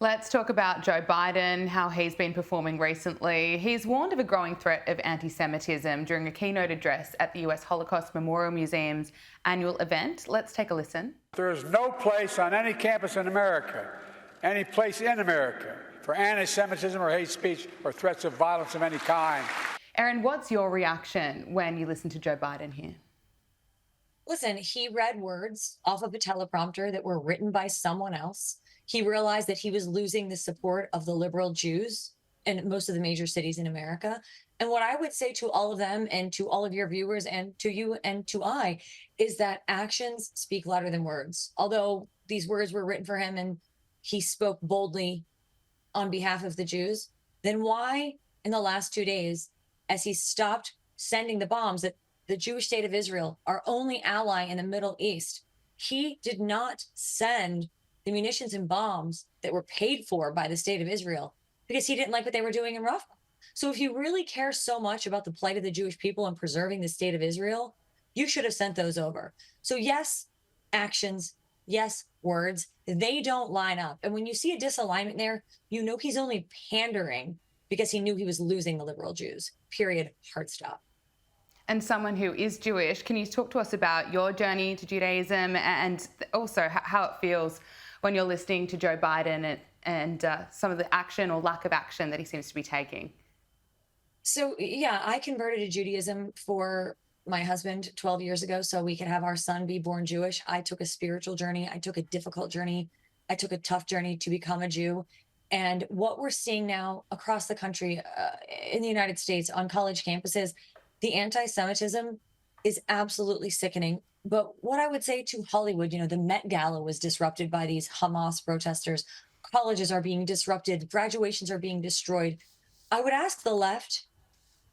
Let's talk about Joe Biden, how he's been performing recently. He's warned of a growing threat of anti-Semitism during a keynote address at the US Holocaust Memorial Museum's annual event. Let's take a listen. There is no place on any campus in America, any place in America, for anti-Semitism or hate speech or threats of violence of any kind. Erin, what's your reaction when you listen to Joe Biden here? Listen, he read words off of a teleprompter that were written by someone else. He realized that he was losing the support of the liberal Jews in most of the major cities in America. And what I would say to all of them and to all of your viewers and to you and to I is that actions speak louder than words. Although these words were written for him and he spoke boldly on behalf of the Jews, then why in the last 2 days, as he stopped sending the bombs that the Jewish state of Israel, our only ally in the Middle East, he did not send the munitions and bombs that were paid for by the state of Israel because he didn't like what they were doing in Rafah. So if you really care so much about the plight of the Jewish people and preserving the state of Israel, you should have sent those over. So yes, actions, yes, words, they don't line up. And when you see a disalignment there, you know he's only pandering because he knew he was losing the liberal Jews. Period. Hard stop. And someone who is Jewish, can you talk to us about your journey to Judaism and also how it feels when you're listening to Joe Biden and some of the action or lack of action that he seems to be taking? So, yeah, I converted to Judaism for my husband 12 years ago so we could have our son be born Jewish. I took a spiritual journey. I took a difficult journey. I took a tough journey to become a Jew. And what we're seeing now across the country, in the United States, on college campuses, the anti-Semitism is absolutely sickening. But what I would say to Hollywood, the Met Gala was disrupted by these Hamas protesters. Colleges are being disrupted. Graduations are being destroyed. I would ask the left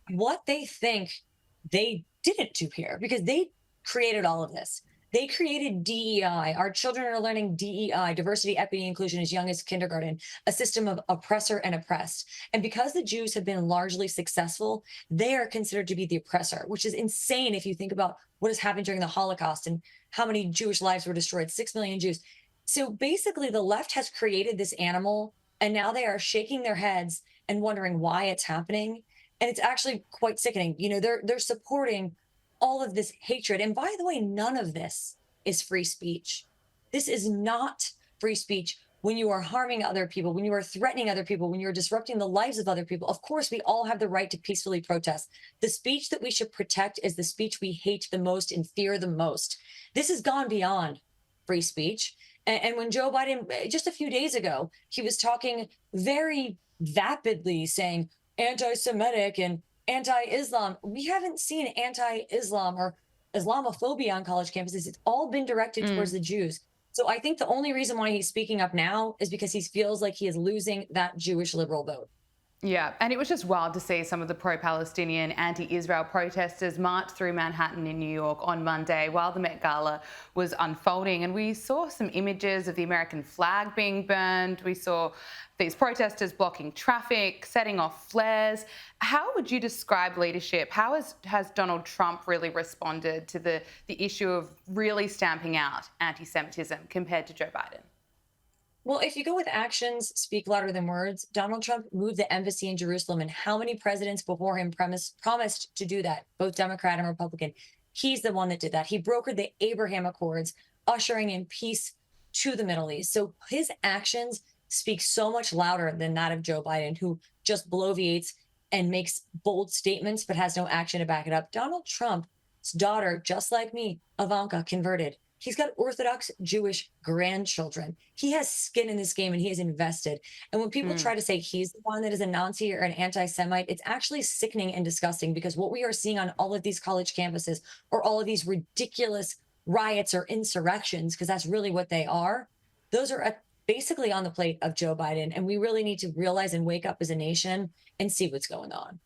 what they think they didn't do here, because they created all of this. They created DEI. Our children are learning DEI, diversity, equity, inclusion, as young as kindergarten, a system of oppressor and oppressed. And because the Jews have been largely successful, they are considered to be the oppressor, which is insane if you think about what has happened during the Holocaust and how many Jewish lives were destroyed, 6 million Jews. So basically, the left has created this animal, and now they are shaking their heads and wondering why it's happening. And it's actually quite sickening. They're supporting all of this hatred. And by the way, none of this is free speech. This is not free speech when you are harming other people, when you are threatening other people, when you're disrupting the lives of other people. Of course, we all have the right to peacefully protest. The speech that we should protect is the speech we hate the most and fear the most. This has gone beyond free speech. And when Joe Biden, just a few days ago, he was talking very vapidly saying anti-Semitic and anti-Islam. We haven't seen anti-Islam or Islamophobia on college campuses. It's all been directed towards the Jews. So I think the only reason why he's speaking up now is because he feels like he is losing that Jewish liberal vote. Yeah, and it was just wild to see some of the pro-Palestinian, anti-Israel protesters march through Manhattan in New York on Monday while the Met Gala was unfolding. And we saw some images of the American flag being burned. We saw these protesters blocking traffic, setting off flares. How would you describe leadership? How has Donald Trump really responded to the issue of really stamping out anti-Semitism compared to Joe Biden? Well, if you go with actions speak louder than words, Donald Trump moved the embassy in Jerusalem, and how many presidents before him promised to do that, both Democrat and Republican? He's the one that did that. He brokered the Abraham Accords, ushering in peace to the Middle East. So his actions speak so much louder than that of Joe Biden, who just bloviates and makes bold statements but has no action to back it up. Donald Trump's daughter, just like me, Ivanka, converted. He's got Orthodox Jewish grandchildren. He has skin in this game and he has invested. And when people try to say he's the one that is a Nazi or an anti-Semite, it's actually sickening and disgusting, because what we are seeing on all of these college campuses or all of these ridiculous riots or insurrections, because that's really what they are, those are basically on the plate of Joe Biden. And we really need to realize and wake up as a nation and see what's going on.